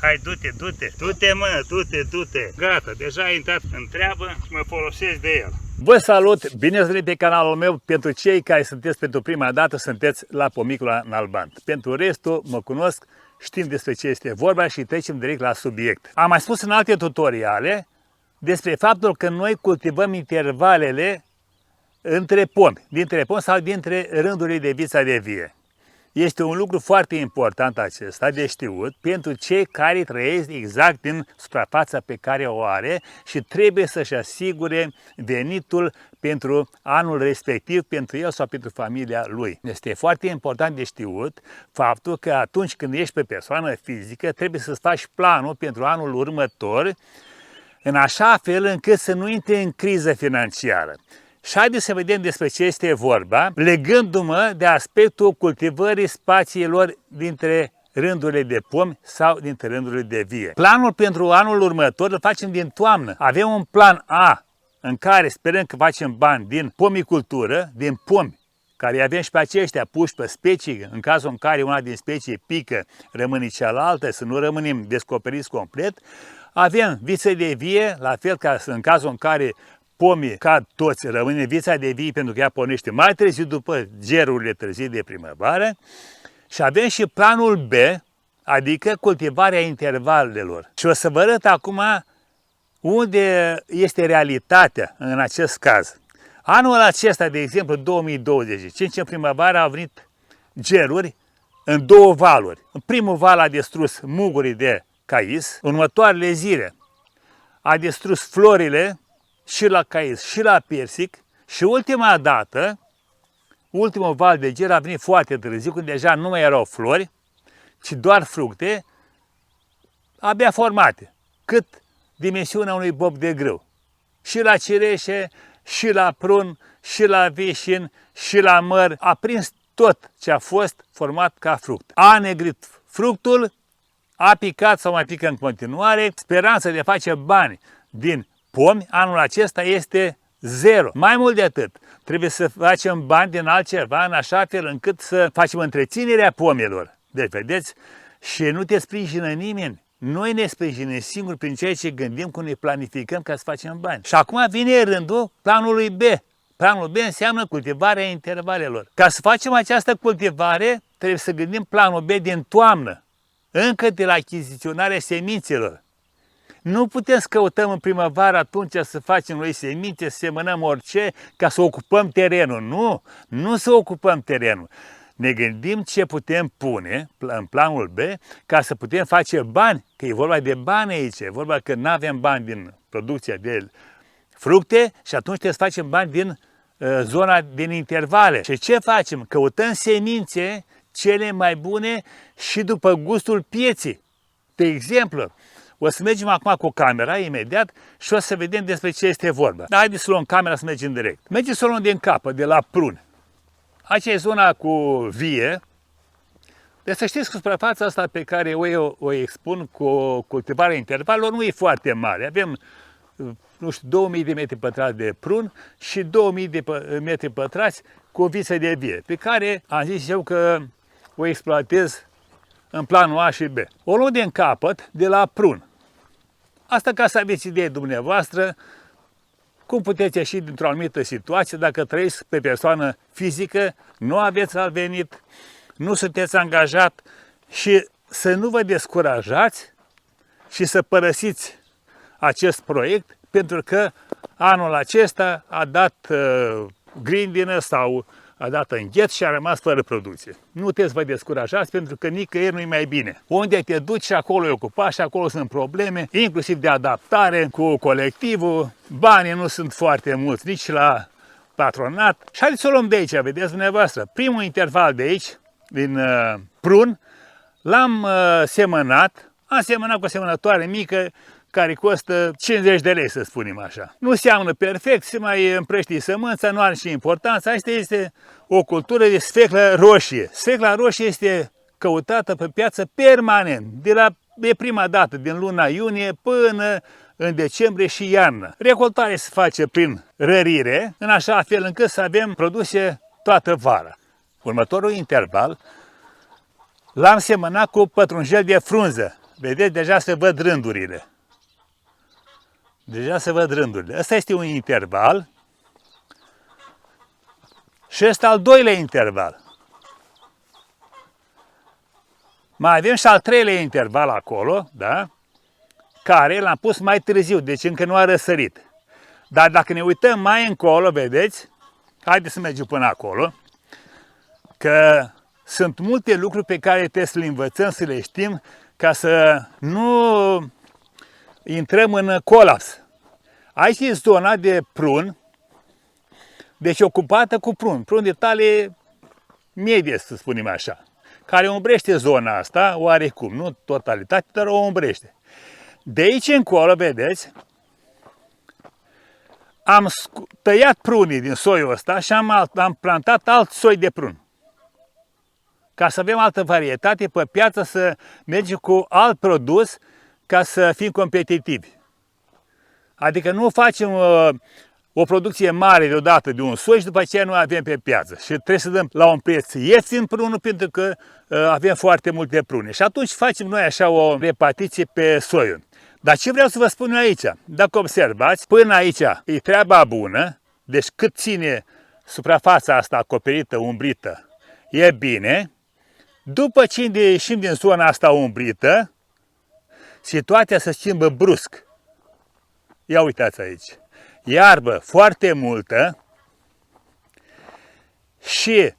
Hai, du-te, du-te, du-te, mă, du-te, du-te. Gata, deja ai intrat în treabă și mă folosesc de el. Vă salut! Bine ați venit pe canalul meu. Pentru cei care sunteți pentru prima dată, sunteți la Pomicula Nalbant. Pentru restul, mă cunosc, știm despre ce este vorba și trecem direct la subiect. Am mai spus în alte tutoriale despre faptul că noi cultivăm intervalele între pomi, dintre pomi sau dintre rândurile de vița de vie. Este un lucru foarte important acesta de știut pentru cei care trăiesc exact din suprafața pe care o are și trebuie să-și asigure venitul pentru anul respectiv, pentru el sau pentru familia lui. Este foarte important de știut faptul că atunci când ești pe persoană fizică, trebuie să-ți faci planul pentru anul următor, în așa fel încât să nu intri în criză financiară. Și haideți să vedem despre ce este vorba, legându-mă de aspectul cultivării spațiilor dintre rândurile de pomi sau dintre rândurile de vie. Planul pentru anul următor îl facem din toamnă. Avem un plan A în care sperăm că facem bani din pomicultură, din pomi, care avem și pe aceștia puși pe specii, în cazul în care una din specii pică, rămâne cealaltă, să nu rămânem descoperiți complet. Avem viță de vie, la fel ca în cazul în care pomii, ca toți, rămâne vița de vie pentru că ea pornește mai târziu după gerurile târzii de primăvară. Și avem și planul B, adică cultivarea intervalelor. Și o să vă arăt acum unde este realitatea în acest caz. Anul acesta, de exemplu, 2025, în primăvară au venit geruri în două valuri. În primul val a distrus mugurii de cais, următoarele zile a distrus florile și la cais și la persic și ultima dată, ultimul val de ger a venit foarte târziu, când deja nu mai erau flori, ci doar fructe abia formate, cât dimensiunea unui bob de grâu. Și la cireșe, și la prun, și la vișin, și la măr, a prins tot ce a fost format ca fruct. A negrit fructul, a picat sau mai pică în continuare, speranța de a face bani din pomi anul acesta este zero. Mai mult de atât, trebuie să facem bani din altceva în așa fel încât să facem întreținerea pomilor. Deci, vedeți, și nu te sprijină nimeni. Noi ne sprijinim singuri prin ceea ce gândim, cum ne planificăm ca să facem bani. Și acum vine rândul planului B. Planul B înseamnă cultivarea intervalelor. Ca să facem această cultivare, trebuie să gândim planul B din toamnă, încă de la achiziționarea semințelor. Nu putem să căutăm în primăvară atunci să facem noi semințe, să semănăm orice, ca să ocupăm terenul. Nu, nu să ocupăm terenul. Ne gândim ce putem pune în planul B ca să putem face bani, că e vorba de bani aici, e vorba că nu avem bani din producția de fructe și atunci trebuie să facem bani din zona din intervale. Și ce facem? Căutăm semințe cele mai bune și după gustul pieții. De exemplu, o să mergem acum cu camera, imediat, și o să vedem despre ce este vorba. Dar haideți să luăm camera să mergem direct. Mergem să o luăm din capăt, de la prun. Aici e zona cu vie. Deci să știți că suprafața asta pe care eu o expun cu cultivarea intervalelor nu e foarte mare. Avem, nu știu, 2000 de metri pătrați de prun și 2000 de metri pătrați cu viță de vie, pe care am zis eu că o exploatez în planul A și B. O luăm din capăt, de la prun. Asta ca să aveți idee dumneavoastră cum puteți ieși dintr-o anumită situație dacă trăiți pe persoană fizică, nu aveți alt venit, nu sunteți angajat și să nu vă descurajați și să părăsiți acest proiect pentru că anul acesta a dat grindină sau a dat îngheț și a rămas fără producție. Nu te vă descurajați pentru că nicăieri nu-i mai bine. Unde te duci și acolo e ocupat și acolo sunt probleme, inclusiv de adaptare cu colectivul, banii nu sunt foarte mulți nici la patronat. Și haideți să o luăm de aici, vedeți dumneavoastră. Primul interval de aici, din prun, l-am semănat, am semănat cu o semănătoare mică, care costă 50 de lei, să spunem așa. Nu seamănă perfect, se mai împrăștie sămânța, nu are și importanță. Asta este o cultură de sfeclă roșie. Sfecla roșie este căutată pe piață permanent, de prima dată, din luna iunie până în decembrie și iarnă. Recoltarea se face prin rărire, în așa fel încât să avem produse toată vara. Următorul interval l-am semănat cu pătrunjel de frunză. Vedeți, deja se văd rândurile. Deja se văd rândurile. Ăsta este un interval și ăsta al doilea interval. Mai avem și al treilea interval acolo, da? Care l-am pus mai târziu, deci încă nu a răsărit. Dar dacă ne uităm mai încolo, vedeți, haideți să mergem până acolo, că sunt multe lucruri pe care trebuie să le învățăm, să le știm, ca să nu intrăm în colaps. Aici e zona de prun, deci ocupată cu prun, prun de tale medie, să spunem așa, care umbrește zona asta, oarecum, nu totalitate, dar o umbrește. De aici încolo, vedeți, am tăiat prunii din soiul ăsta și am plantat alt soi de prun. Ca să avem altă varietate pe piață, să mergem cu alt produs ca să fim competitivi. Adică nu facem o producție mare deodată de un soi și după aceea nu avem pe piață. Și trebuie să dăm la un preț ieftin prunul pentru că avem foarte multe prune. Și atunci facem noi așa o repartiție pe soiul. Dar ce vreau să vă spun eu aici? Dacă observați, până aici e treaba bună, deci cât ține suprafața asta acoperită, umbrită, e bine. După ce ieșim din zona asta umbrită, situația se schimbă brusc. Ia uitați aici. Iarbă foarte multă și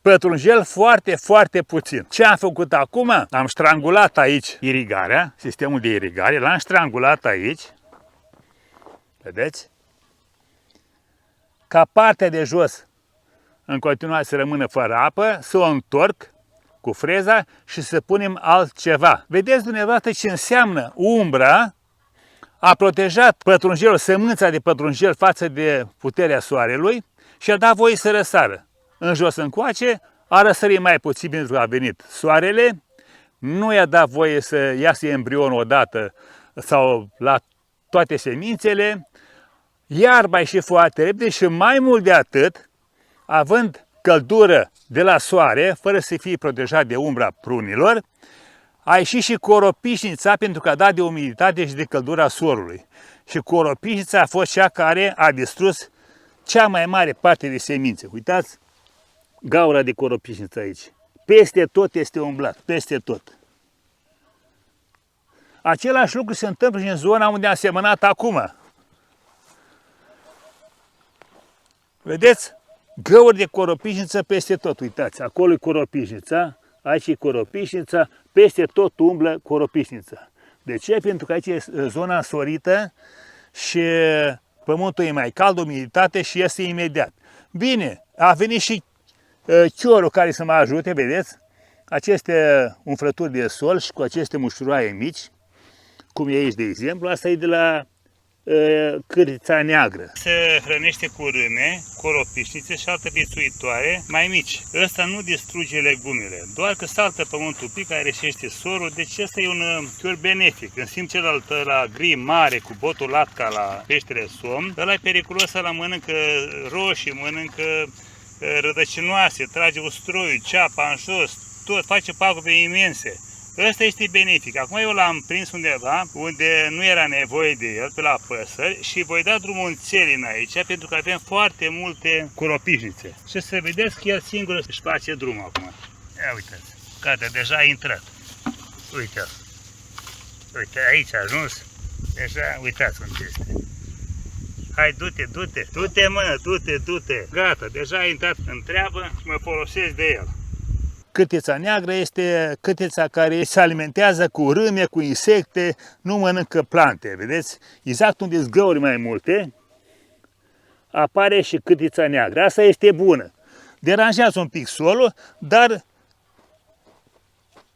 pătrunjel foarte, foarte puțin. Ce am făcut acum? Am strangulat aici irigarea, sistemul de irigare, l-am strangulat aici. Vedeți? Ca partea de jos în continuare să rămână fără apă, să o întorc cu freza și să punem altceva. Vedeți dumneavoastră ce înseamnă umbra a protejat pătrunjelul, sămânța de pătrunjel față de puterea soarelui și a dat voie să răsară. În jos încoace a răsărit mai puțin pentru că a venit soarele, nu i-a dat voie să iasă embrionul odată sau la toate semințele, iarba a ieșit foarte repede și mai mult de atât, având căldură de la soare, fără să fie protejat de umbra prunilor, a ieșit și coropișnița pentru că a dat de umiditate și de căldura solului. Și coropișnița a fost cea care a distrus cea mai mare parte de semințe. Uitați gaura de coropișniță aici. Peste tot este umblat, peste tot. Același lucru se întâmplă și în zona unde am semănat acum. Vedeți? Găuri de coropișniță peste tot. Uitați, acolo e coropișnița, aici e coropișnița, peste tot umblă coropișnița. De ce? Pentru că aici e zona însorită și pământul e mai cald, umiditate și iese imediat. Bine, a venit și chiorul care să mă ajute, vedeți? Aceste umflături de sol și cu aceste mușuroaie mici, cum e aici de exemplu, asta e de la cârtița neagră. Se hrănește cu râne, coropișnițe și altă viețuitoare mai mici. Ăsta nu distruge legumele, doar că saltă pământul pic, care reșește sorul, deci ăsta e un chior benefic. În timp celălalt la gri mare, cu botul lat ca la peștele somn, ăla e periculos, ăla mănâncă roșii, mănâncă rădăcinoase, trage usturoiul, ceapa în jos, tot, face pagube imense. Ăsta este benefic. Acum eu l-am prins undeva unde nu era nevoie de el, pe la păsări, și voi da drumul în țelin aici, pentru că avem foarte multe coropișnițe. Și să vedeți că el singur își face drumul acum. Ia uitați, gata, deja a intrat. Uitați. Uite, aici a ajuns. Deja, uitați unde este. Hai, du-te, du-te, du-te mă, du-te, du-te. Gata, deja a intrat în treabă și mă folosesc de el. Cârtița neagră este cârtița care se alimentează cu râme, cu insecte, nu mănâncă plante, vedeți? Exact unde sunt găuri mai multe, apare și cârtița neagră. Asta este bună. Deranjează un pic solul, dar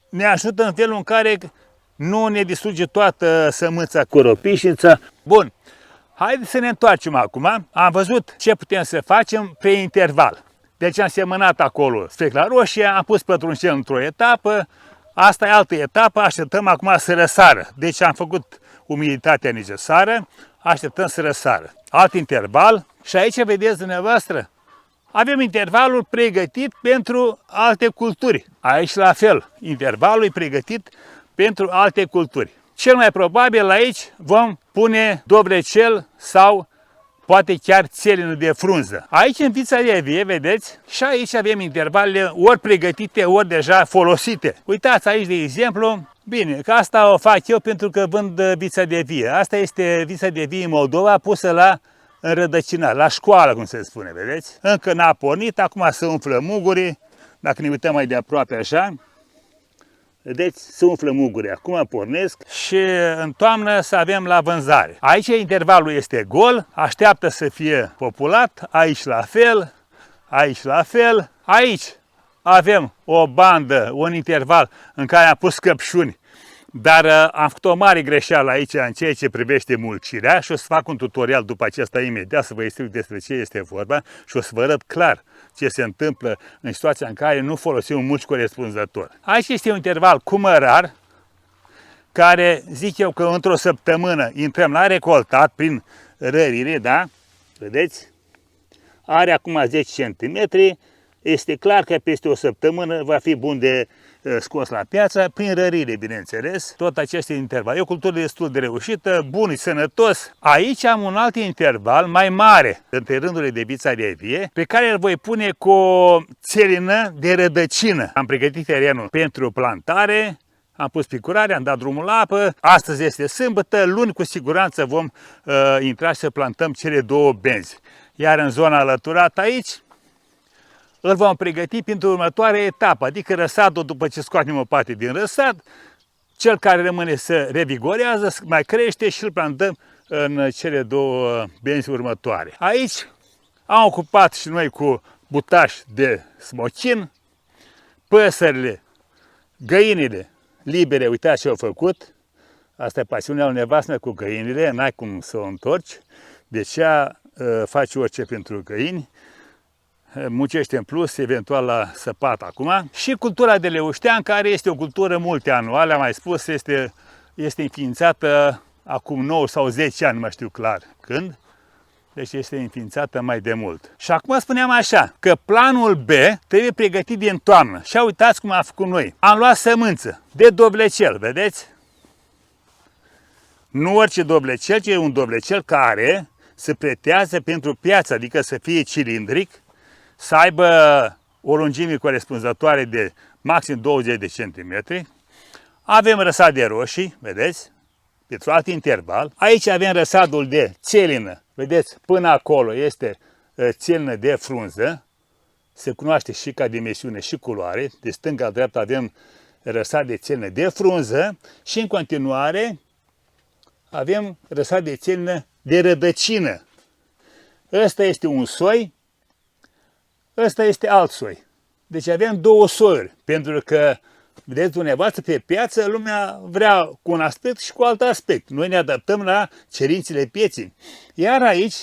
ne ajută în felul în care nu ne distruge toată sămânța, coropișnița. Bun, haideți să ne întoarcem acum. Am văzut ce putem să facem pe interval. Deci am semănat acolo sfecla roșie, am pus pătrunjel într-o etapă, asta e altă etapă, așteptăm acum să răsară. Deci am făcut umiditatea necesară, așteptăm să răsară. Alt interval și aici vedeți dumneavoastră, avem intervalul pregătit pentru alte culturi. Aici la fel, intervalul e pregătit pentru alte culturi. Cel mai probabil aici vom pune dovlecel sau poate chiar țelină de frunză. Aici în vița de vie, vedeți, și aici avem intervalele ori pregătite, ori deja folosite. Uitați aici, de exemplu, bine, că asta o fac eu pentru că vând vița de vie. Asta este vița de vie în Moldova pusă la înrădăcinat, la școală, cum se spune, vedeți? Încă n-a pornit, acum se umflă mugurii, dacă ne uităm mai de aproape așa, vedeți, se umflă mugurii, acum pornesc și în toamnă să avem la vânzare. Aici intervalul este gol, așteaptă să fie populat, aici la fel, aici la fel, aici avem o bandă, un interval în care am pus căpșuni, dar am făcut o mare greșeală aici în ceea ce privește mulcirea și o să fac un tutorial după acesta imediat să vă explic despre ce este vorba și o să vă arăt clar ce se întâmplă în situația în care nu folosim un mulci corespunzător. Aici este un interval cu mărar, care zic eu că într-o săptămână intrăm la recoltat prin rărire, da? Vedeți? Are acum 10 cm, este clar că peste o săptămână va fi bun de scos la piață, prin rărire, bineînțeles, tot acest interval. E o cultură destul de reușită, bun și sănătos. Aici am un alt interval mai mare între rândurile de vița de vie, pe care îl voi pune cu o țelină de rădăcină. Am pregătit terenul pentru plantare, am pus picurare, am dat drumul la apă. Astăzi este sâmbătă, luni cu siguranță vom intra și să plantăm cele două benzi. Iar în zona alăturată aici, îl vom pregăti pentru următoarea etapă, adică răsadul, după ce scoatem o parte din răsad, cel care rămâne să revigorează, mai crește și îl plantăm în cele două benzi următoare. Aici am ocupat și noi cu butaș de smochin, păsările, găinile libere, uitați ce au făcut. Asta e pasiunea lui nevastă cu găinile, n-ai cum să o întorci, deci ea face orice pentru găini. Muncește în plus, eventual la săpat acum. Și cultura de leuștean, care este o cultură multianuală, am mai spus, este înființată acum 9 sau 10 ani, nu mai știu clar când. Deci este înființată mai de mult. Și acum spuneam așa, că planul B trebuie pregătit din toamnă. Și uitați cum am făcut noi. Am luat sămânță de dovlecel, vedeți? Nu orice dovlecel, ci un dovlecel care se pretează pentru piață, adică să fie cilindric, să aibă o lungime corespunzătoare de maxim 20 de centimetri. Avem răsad de roșii, vedeți, pentru alt interval. Aici avem răsadul de țelină, vedeți, până acolo este țelină de frunză. Se cunoaște și ca dimensiune și culoare. De stânga la dreapta avem răsad de țelină de frunză și în continuare avem răsad de țelină de rădăcină. Ăsta este un soi. Ăsta este alt soi. Deci avem două soiuri, pentru că, vedeți dumneavoastră, pe piață lumea vrea cu un aspect și cu alt aspect. Noi ne adaptăm la cerințele pieței. Iar aici,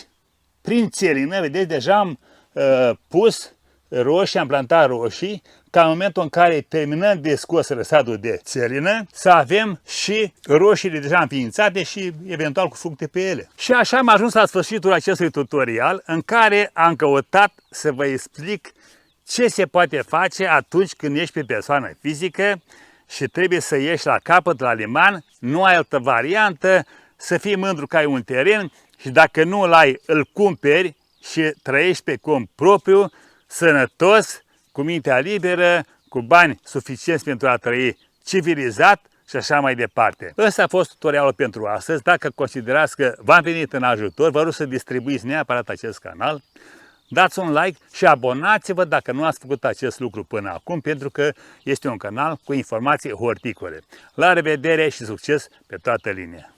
prin țelină, vedeți, deja am pus roșii, am plantat roșii, ca în momentul în care terminăm de scos răsadul de țelină, să avem și roșiile deja înființate și eventual cu fructe pe ele. Și așa am ajuns la sfârșitul acestui tutorial în care am căutat să vă explic ce se poate face atunci când ești pe persoană fizică și trebuie să ieși la capăt, la liman, nu ai altă variantă, să fii mândru că ai un teren și dacă nu îl ai, îl cumperi și trăiești pe cont propriu, sănătos, cu mintea liberă, cu bani suficienți pentru a trăi civilizat și așa mai departe. Ăsta a fost tutorialul pentru astăzi. Dacă considerați că v-am venit în ajutor, vă rog să distribuiți neapărat acest canal, dați un like și abonați-vă dacă nu ați făcut acest lucru până acum, pentru că este un canal cu informații horticole. La revedere și succes pe toată linia!